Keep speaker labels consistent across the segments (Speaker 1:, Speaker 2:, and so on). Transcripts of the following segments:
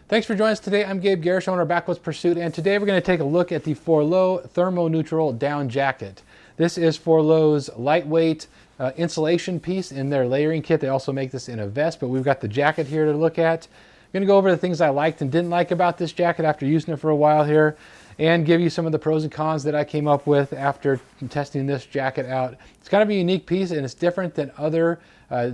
Speaker 1: Thanks for joining us today. I'm Gabe Garish, owner of Backwoods Pursuit, and today we're going to take a look at the Forloh ThermoNeutral Down Jacket. This is Forloh's lightweight insulation piece in their layering kit. They also make this in a vest, but we've got the jacket here to look at. I'm going to go over the things I liked and didn't like about this jacket after using it for a while here, and give you some of the pros and cons that I came up with after testing this jacket out. It's kind of a unique piece, and it's different than other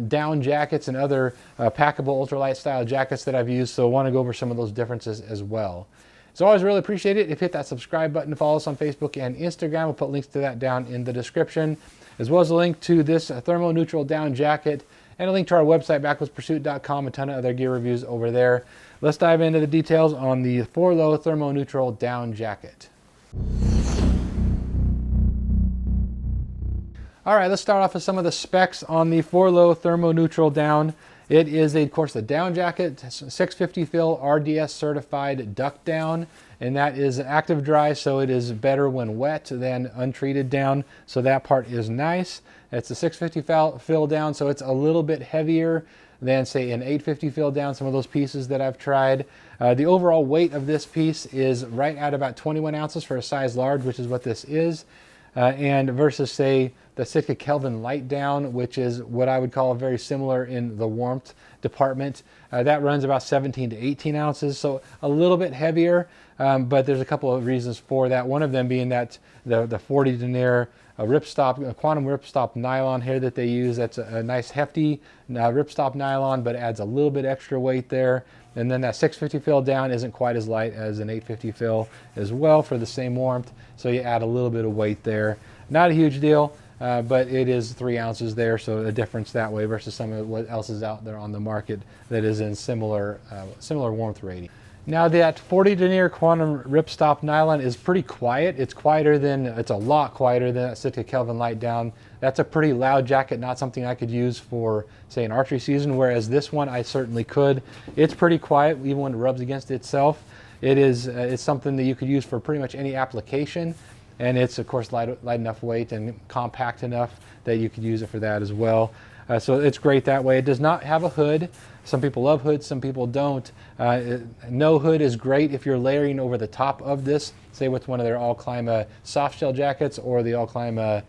Speaker 1: down jackets and other packable ultralight style jackets that I've used, so I want to go over some of those differences as well. So I always really appreciate it if you hit that subscribe button to follow us on Facebook and Instagram. We'll put links to that down in the description, as well as a link to this ThermoNeutral Down Jacket and a link to our website, backwoodspursuit.com, a ton of other gear reviews over there. Let's dive into the details on the Forloh ThermoNeutral Down Jacket. All right, let's start off with some of the specs on the Forloh ThermoNeutral Down. It is, of course, the down jacket, 650 fill RDS certified duck down, and that is active dry, so it is better when wet than untreated down, so that part is nice. It's a 650 fill down, so it's a little bit heavier than, say, an 850 fill down, some of those pieces that I've tried. The overall weight of this piece is right at about 21 ounces for a size large, which is what this is, and versus, say, the Sitka Kelvin light down, which is what I would call very similar in the warmth department. That runs about 17 to 18 ounces, so a little bit heavier, but there's a couple of reasons for that. One of them being that the 40 denier ripstop, quantum ripstop nylon here that they use. That's a nice hefty ripstop nylon, but adds a little bit extra weight there. And then that 650 fill down isn't quite as light as an 850 fill as well for the same warmth, so you add a little bit of weight there. Not a huge deal. But it is 3 ounces there, so a difference that way versus some of what else is out there on the market that is in similar warmth rating. Now that 40 denier quantum ripstop nylon is pretty quiet. It's a lot quieter than that Sitka Kelvin light down. That's a pretty loud jacket, not something I could use for, say, an archery season, whereas this one I certainly could. It's pretty quiet even when it rubs against itself. It's something that you could use for pretty much any application. And it's, of course, light enough weight and compact enough that you could use it for that as well. So it's great that way. It does not have a hood. Some people love hoods, some people don't. No hood is great if you're layering over the top of this, say with one of their All-Clima soft shell jackets or the All-Clima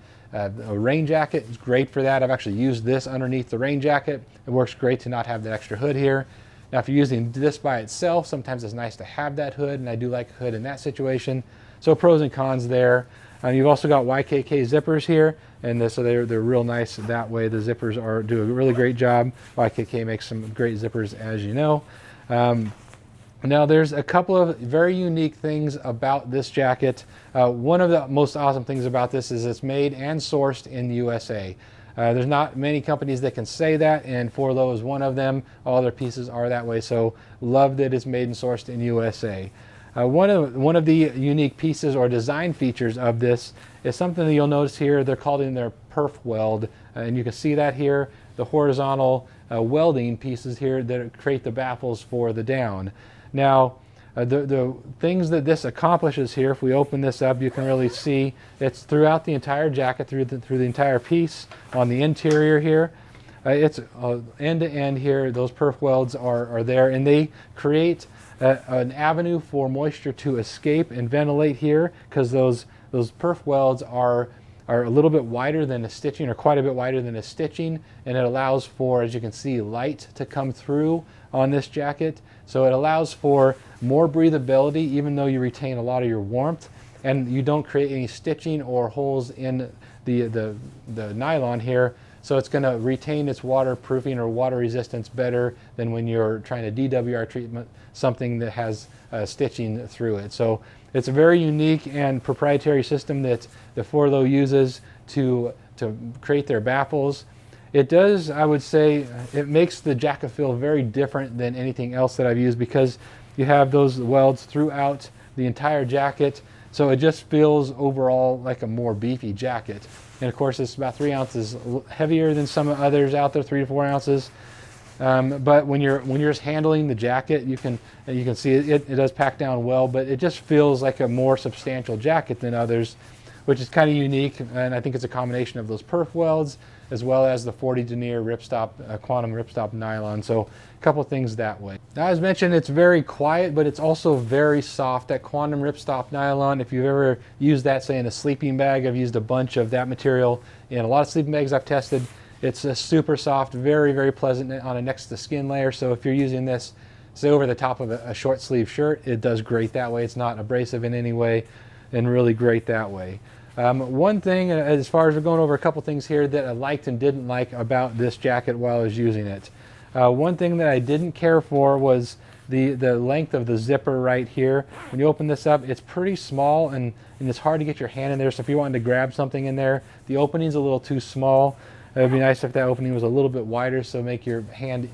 Speaker 1: rain jacket. It's great for that. I've actually used this underneath the rain jacket. It works great to not have that extra hood here. Now, if you're using this by itself, sometimes it's nice to have that hood, and I do like a hood in that situation. So pros and cons there. You've also got YKK zippers here, and so they're real nice that way. The zippers do a really great job. YKK makes some great zippers, as you know. Now there's a couple of very unique things about this jacket. One of the most awesome things about this is it's made and sourced in the USA. There's not many companies that can say that, and Forloh is one of them. All their pieces are that way, so love that it's made and sourced in USA. One of the unique pieces or design features of this is something that you'll notice here. They're called in their Perf-Weld, and you can see that here, the horizontal welding pieces here that create the baffles for the down. Now, the things that this accomplishes here, if we open this up, you can really see it's throughout the entire jacket, through the entire piece on the interior here. It's end to end here. Those Perf-Welds are there, and they create an avenue for moisture to escape and ventilate here, because those Perf-Welds are a little bit wider than a stitching, or quite a bit wider than a stitching, and it allows for, as you can see, light to come through on this jacket. So it allows for more breathability, even though you retain a lot of your warmth, and you don't create any stitching or holes in the nylon here. So it's going to retain its waterproofing or water resistance better than when you're trying to DWR treatment something that has stitching through it. So it's a very unique and proprietary system that the Forloh uses to create their baffles. It does, I would say, it makes the jacket feel very different than anything else that I've used, because you have those welds throughout the entire jacket. So it just feels overall like a more beefy jacket. And of course, it's about 3 ounces heavier than some others out there, 3 to 4 ounces. But when you're just handling the jacket, you can see it does pack down well, but it just feels like a more substantial jacket than others, which is kind of unique. And I think it's a combination of those Perf-Welds as well as the 40 denier ripstop, quantum ripstop nylon. So a couple things that way. Now, as mentioned, it's very quiet, but it's also very soft. That quantum ripstop nylon, if you've ever used that, say in a sleeping bag, I've used a bunch of that material in a lot of sleeping bags I've tested. It's a super soft, very, very pleasant on a next to skin layer. So if you're using this, say over the top of a short sleeve shirt, it does great that way. It's not abrasive in any way, and really great that way. One thing, as far as we're going over a couple things here that I liked and didn't like about this jacket while I was using it. One thing that I didn't care for was the length of the zipper right here. When you open this up, it's pretty small, and it's hard to get your hand in there. So if you wanted to grab something in there, the opening's a little too small. It would be nice if that opening was a little bit wider, so make your hand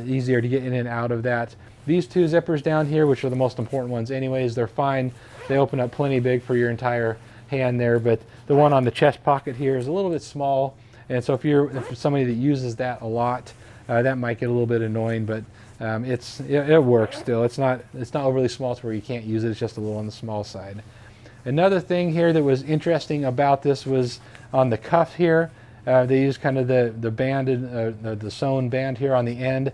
Speaker 1: easier to get in and out of that. These two zippers down here, which are the most important ones anyways, they're fine. They open up plenty big for your entire hand there, but the one on the chest pocket here is a little bit small, and so if you're somebody that uses that a lot, that might get a little bit annoying, but it works still. It's not overly small to where you can't use it. It's just a little on the small side. Another thing here that was interesting about this was on the cuff here. They use kind of the banded, the sewn band here on the end.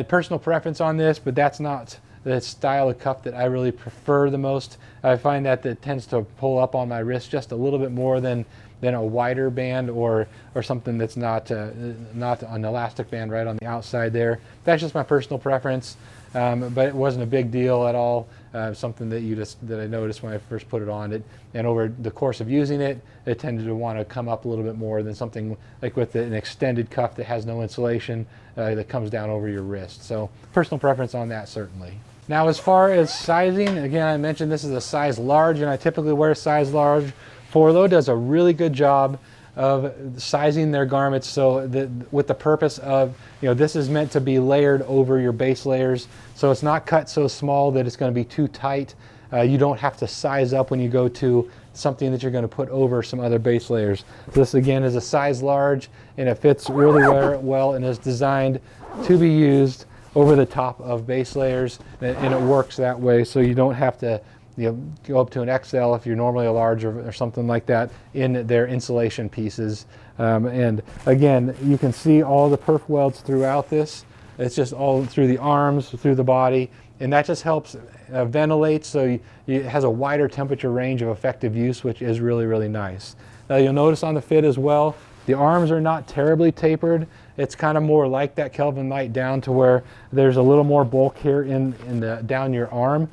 Speaker 1: Personal preference on this, but that's not the style of cuff that I really prefer the most. I find that it tends to pull up on my wrist just a little bit more than a wider band or something that's not an elastic band right on the outside there. That's just my personal preference, but it wasn't a big deal at all. Something that I noticed when I first put it on it, and over the course of using it, it tended to want to come up a little bit more than something like with an extended cuff that has no insulation that comes down over your wrist. So personal preference on that, certainly. Now, as far as sizing, again, I mentioned this is a size large, and I typically wear size large. Forloh does a really good job of sizing their garments so that with the purpose of, this is meant to be layered over your base layers, so it's not cut so small that it's going to be too tight. You don't have to size up when you go to something that you're going to put over some other base layers. This again is a size large, and it fits really well and is designed to be used over the top of base layers, and it works that way, so you don't have to go up to an XL if you're normally a large or something like that in their insulation pieces. And again, you can see all the Perf-Welds throughout this. It's just all through the arms, through the body, and that just helps ventilate, so it has a wider temperature range of effective use, which is really, really nice. Now you'll notice on the fit as well, the arms are not terribly tapered. It's kind of more like that Kelvin light down to where there's a little more bulk here down your arm.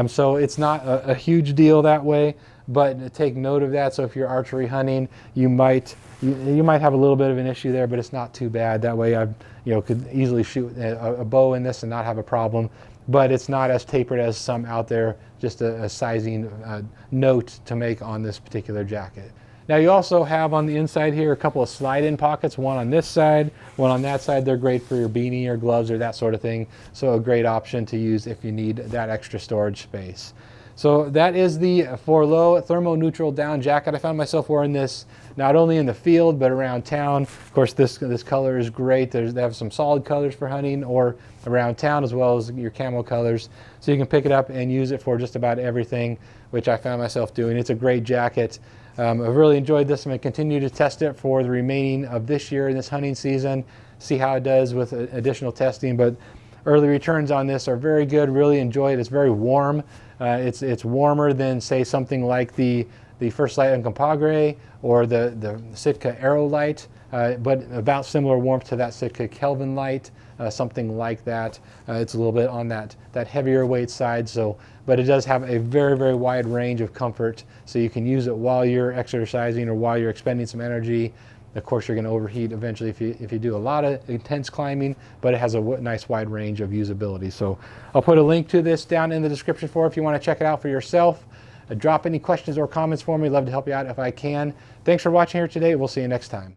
Speaker 1: So it's not a huge deal that way, but take note of that. So if you're archery hunting, you might have a little bit of an issue there, but it's not too bad. That way I could easily shoot a bow in this and not have a problem, but it's not as tapered as some out there. Just a sizing note to make on this particular jacket. Now you also have on the inside here a couple of slide-in pockets, one on this side, one on that side. They're great for your beanie or gloves or that sort of thing. So a great option to use if you need that extra storage space. So that is the Forloh ThermoNeutral Down Jacket. I found myself wearing this not only in the field but around town. Of course, this color is great. They have some solid colors for hunting or around town, as well as your camo colors. So you can pick it up and use it for just about everything, which I found myself doing. It's a great jacket. I've really enjoyed this. I'm going to continue to test it for the remaining of this year in this hunting season, see how it does with additional testing, but early returns on this are very good. Really enjoy it. It's very warm. It's warmer than, say, something like the First Light Uncompahgre or the Sitka Aero Light, but about similar warmth to that Sitka Kelvin Light, something like that. It's a little bit on that heavier weight side, but it does have a very, very wide range of comfort, so you can use it while you're exercising or while you're expending some energy. Of course, you're going to overheat eventually if you do a lot of intense climbing, but it has a nice wide range of usability. So I'll put a link to this down in the description if you want to check it out for yourself. Drop any questions or comments for me. Love to help you out if I can. Thanks for watching here today. We'll see you next time.